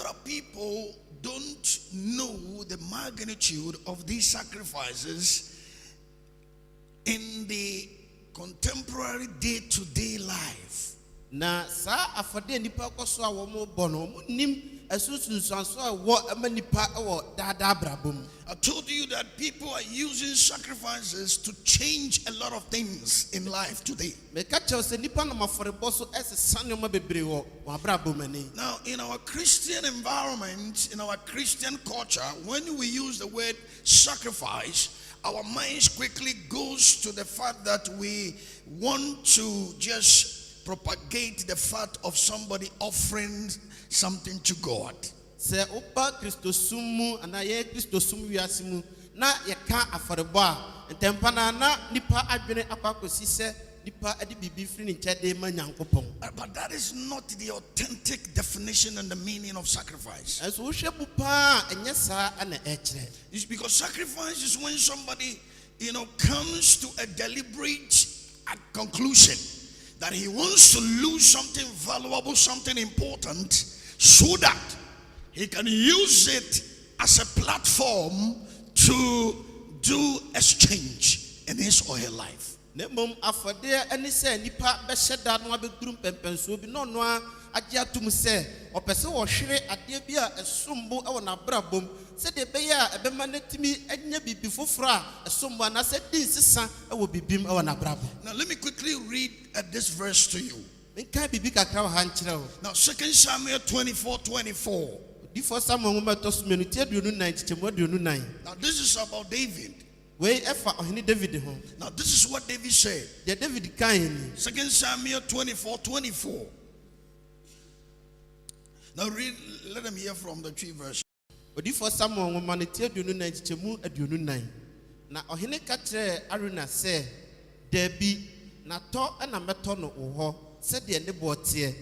of people don't know the magnitude of these sacrifices in the contemporary day-to-day life. Na sa afade nipa koso a wo mo bono mo nim asusunsanso a wo ama nipa wo dada brabom. I told you that people are using sacrifices to change a lot of things in life today. Me ka che se nipa na maforebo so esesane ma bebre wo abrabom ani. Now, in our Christian environment, in our Christian culture, when we use the word sacrifice, our minds quickly goes to the fact that we want to just propagate the fact of somebody offering something to God. Se opa Kristosumu ana ye Kristosumu wiasimu na ye ka aforebo a entempa na nipa adwene akwakosi se nipa ade bibi firi ni nkyede ma Nyankopon. But that is not the authentic definition and the meaning of sacrifice. Eso wo hwebu pa enye sa ana ekire. It's because sacrifice is when somebody, comes to a deliberate conclusion that he wants to lose something valuable, something important, so that he can use it as a platform to do exchange in his or her life. Nemom afade ani se nipa be hyeda no abedurum pempenso bi no no agye atum se opese wo hwere ade bi a esombo e wo na brabom se de be ya ebe manatimi anya bibi foforo a esombo na se din sisa e wo bibim e wo na brabom. Now let me quickly read this verse to you. Nka bibi kakra wo han kire wo. Now 2 Samuel 24:24. Di for Samuel mo to sumenu tie 29. Now this is about David. We efa ohini David ho. Now this is what David said. The David kan ni. 2 Samuel 24:24. Now read, let them hear from the tree version. Odi for Samuel mo man tie 29 na ohini ka kire Aruna se Dabi na to na meto no wo se de ne botie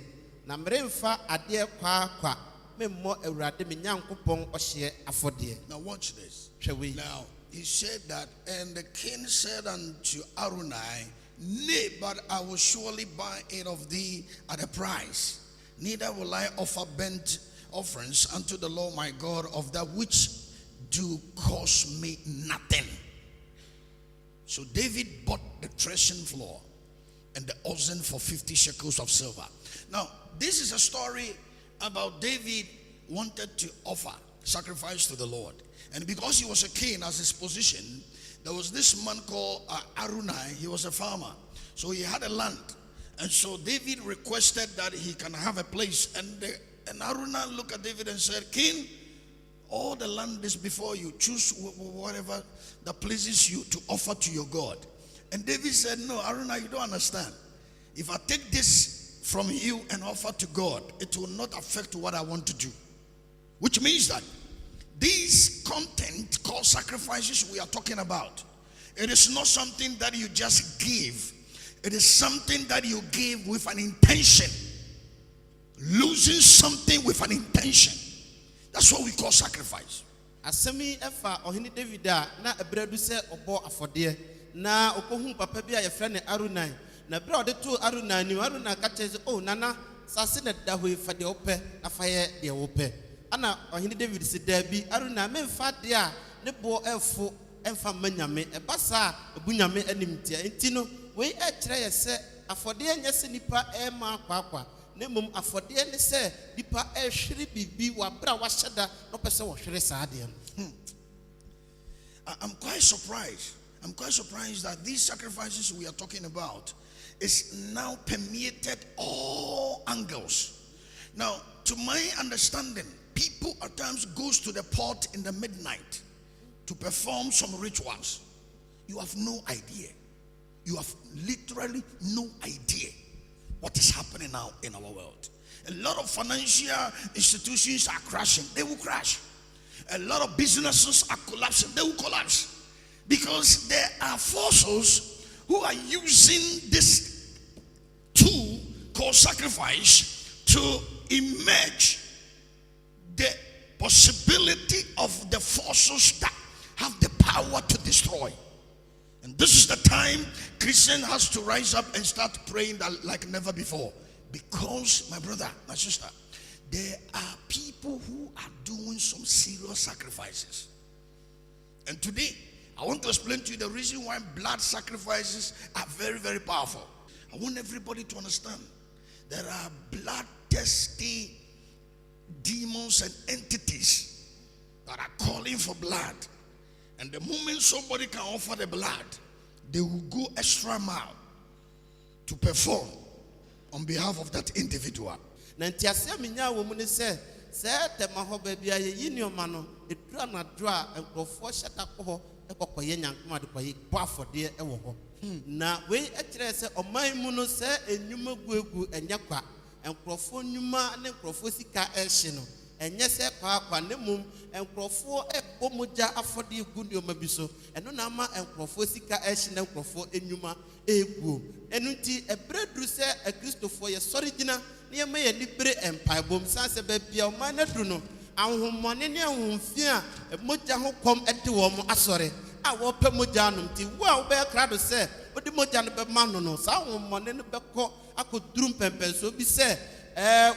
na mremfa ade kwa memmo awurade me Nyankopon ohye afode. Now watch this. Hwe. Now he said that, and the king said unto Arunai, Nay, but I will surely buy it of thee at a price. Neither will I offer burnt offerings unto the Lord my God of that which do cost me nothing. So David bought the threshing floor and the oxen for 50 shekels of silver. Now, this is a story about David wanted to offer sacrifice to the Lord. And because he was a king, as his position, there was this man called Arunai. He was a farmer. So he had a land. And so David requested that he can have a place. And Arunai looked at David and said, King, all the land is before you. Choose whatever that pleases you to offer to your God. And David said, No, Arunai, you don't understand. If I take this from you and offer to God, it will not affect what I want to do. Which means that these content called sacrifices we are talking about, it is not something that you just give. It is something that you give with an intention. Losing something with an intention. That's what we call sacrifice. Asemi efa ohini David a na ebredu se obo afode na okohu papa bi a ye frɛ ne Arunai na bra ode to Arunai ni Arunai ka kyerɛ oh nana sase na da ho ifa de opɛ afa ye de opɛ ana ohini David se dabi Arunai memfa de a ne bo efo emfa manyame ebasa ebunyame animtia enti no we e kyerɛ ye se afode anya se nipa e ma kwakwa ne mum afode ne se nipa e hwere bibi wa bra wa hyeda no pese wo hwere saade. I'm quite surprised. I'm quite surprised that these sacrifices we are talking about is now permeated all angles. Now, to my understanding, people at times goes to the port in the midnight to perform some rituals. You have no idea. You have literally no idea what is happening now in our world. A lot of financial institutions are crashing. They will crash. A lot of businesses are collapsing. They will collapse. Because there are forces who are using this tool called sacrifice to emerge the possibility of the forces that have the power to destroy. And this is the time Christian has to rise up and start praying that like never before. Because, my brother, my sister, there are people who some serious sacrifices. And today, I want to explain to you the reason why blood sacrifices are very, very powerful. I want everybody to understand there are bloodthirsty demons and entities that are calling for blood. And the moment somebody can offer the blood, they will go extra mile to perform on behalf of that individual. Na we ekyerɛ sɛ ɔman mu no sɛ enyuma guegu ɛnyɛ kwa nkrɔfo nyuma ne nkrɔfo sika ɛhye no ɛnyɛ sɛ kwa ne mum nkrɔfo ɛbɔ mogya afɔde gu nneɛma bi so ɛno na ama nkrɔfo sika ɛhye ne nkrɔfo enyuma egu ɛno nti ɛbrɛ duru sɛ akristofo yɛ sɔre gyina nneɛma yɛ nibere empaebom sanse baabi a ɔman na duru no ahomɔne ne ahomfi a mogya ho kɔm ɛde wɔn asɔre a wɔpɛ mogya nom ti wo a wobɛyɛ krado sɛ wode mogya no bɛma no no saa ahomɔne no bɛkɔ akɔduru mpɛmpɛnso bi sɛ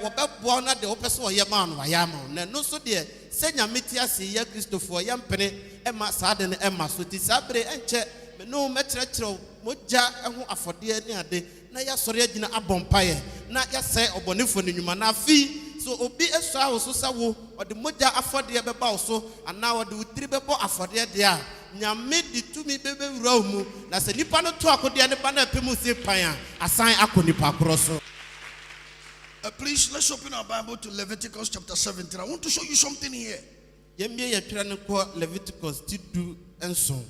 wɔbɛboa no de wopɛ sɛ ɔyɛ ma no wayɛ ama na no so deɛ sɛ nyame ti ase yɛ kristofoɔ yɛmpene ɛma saa de no ɛma so ti saa bere ɛnkyɛ me no mɛkyerɛkyerɛw mogya ho afɔdeɛ ne ade na yɛasɔre agyina abɔ mpaeɛ na yɛsɛe ɔbɔnefo no nnwuma na afei so obi esua wo so sɛ wo ɔde mogya afɔdeɛ bɛba wo so anaa ɔde wo tiri bɛbɔ afɔdeɛ deɛ a nyame de tumi bɛbɛwura wo mu na sɛ nipa no to akodeɛ ne ba na apɛ mu se pan a asan akɔ nipa korɔ so. Please, let's open our Bible to Leviticus chapter 17. I want to show you something here. Yɛmmie yɛtwerɛ no kɔ Leviticus ti du nson.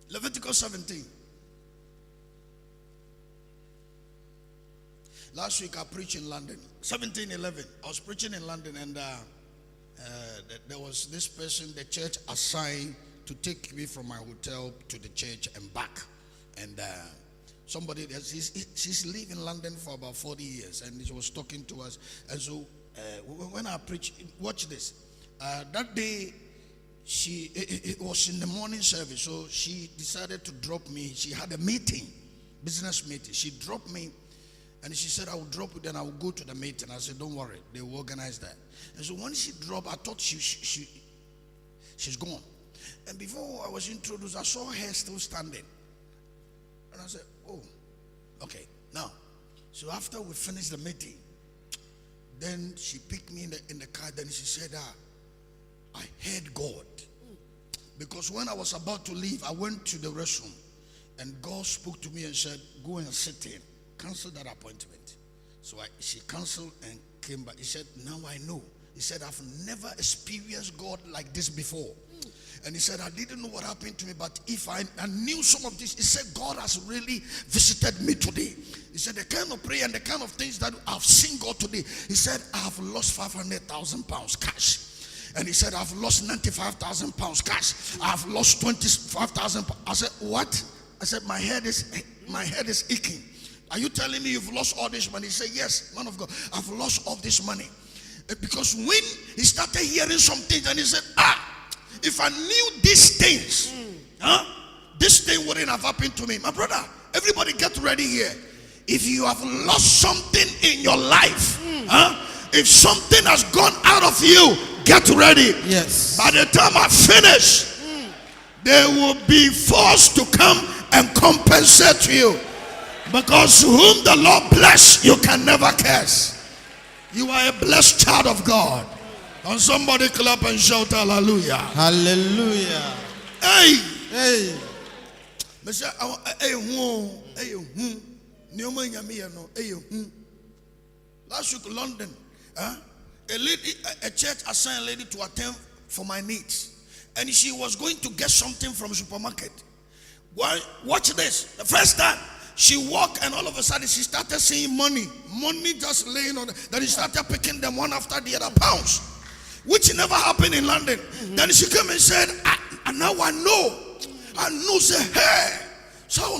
Leviticus 17. Last week I preached in London. 17:11. I was preaching in London, and there was this person the church assigned to take me from my hotel to the church and back. And somebody, she's lived in London for about 40 years, and she was talking to us. And so when I preached, watch this. That day, it was in the morning service, so she decided to drop me. She had a meeting, business meeting. She dropped me. And she said, I will drop it, then I will go to the meeting. I said, don't worry, they will organize that. And so when she dropped, I thought she's gone. And before I was introduced, I saw her still standing. And I said, oh, okay. Now, so after we finished the meeting, then she picked me in the car. Then she said, I heard God. Because when I was about to leave, I went to the restroom. And God spoke to me and said, go and sit in. Cancel that appointment. So she canceled and came back. He said, now I know. He said, I've never experienced God like this before. And he said, I didn't know what happened to me, but if I knew some of this, he said, God has really visited me today. He said, the kind of prayer and the kind of things that I've seen God today. He said, I have lost 500,000 pounds cash. And he said, I've lost 95,000 pounds cash. I've lost 25,000. I said, what? I said, my head is aching. Are you telling me you've lost all this money? He said, yes, man of God, I've lost all this money. Because when he started hearing some things, and he said, if I knew these things, this thing wouldn't have happened to me. My brother, everybody get ready here. If you have lost something in your life, if something has gone out of you, get ready. Yes. By the time I finish, they will be forced to come and compensate you. Because whom the Lord bless, you can never curse. You are a blessed child of God. And somebody clap and shout hallelujah. Hallelujah. Hey. Hey. Last week London, a church assigned a lady to attend for my needs. And she was going to get something from the supermarket. Watch this. The first time she walked, and all of a sudden she started seeing money just laying on. Then she started picking them one after the other, pounds, which never happened in London. Then she came and said, and now I know, say, hey, so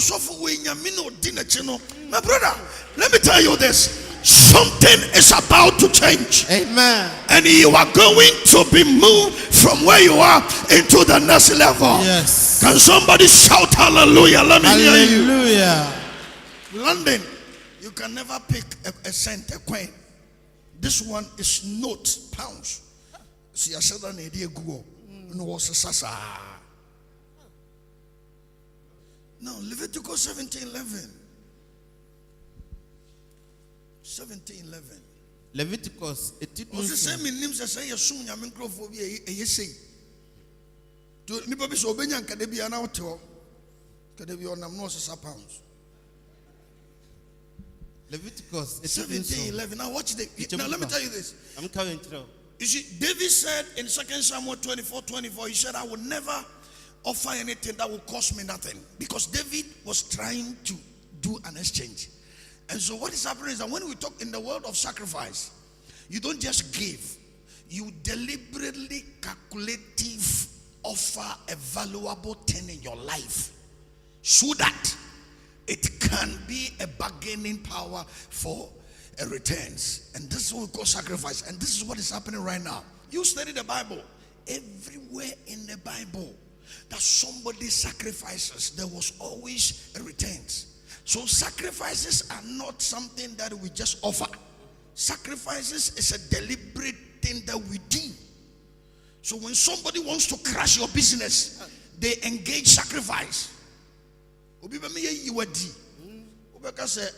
my brother, let me tell you this. Something is about to change. Amen. And you are going to be moved from where you are into the next level. Yes. Can somebody shout hallelujah? Let me hear you. Hallelujah. London, you can never pick a cent, a coin. This one is note, pounds. See, I said that idea go. No, was a sasa. No, Leviticus 17:11. 17:11. Leviticus Ose say me nim say ye sum nyame nkrofo bi e sei. To nipa bi so obenya nkade bia na wote ho. Nkade bi onam no sesa pounds. Leviticus 17:11. Now watch the. Now let me tell you this. I'm coming through. You see, David said in 2 Samuel 24:24, he said, I will never offer anything that will cost me nothing. Because David was trying to do an exchange. And so what is happening is that when we talk in the world of sacrifice, you don't just give. You deliberately, calculative offer a valuable thing in your life so that it can be a bargaining power for a returns. And this is what we call sacrifice. And this is what is happening right now. You study the Bible. Everywhere in the Bible that somebody sacrifices, there was always a returns. So sacrifices are not something that we just offer. Sacrifices is a deliberate thing that we do. So when somebody wants to crash your business, they engage sacrifice. Obi be me yi wadi. Obi ka say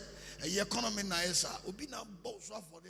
economy na esa. Obi na boss for the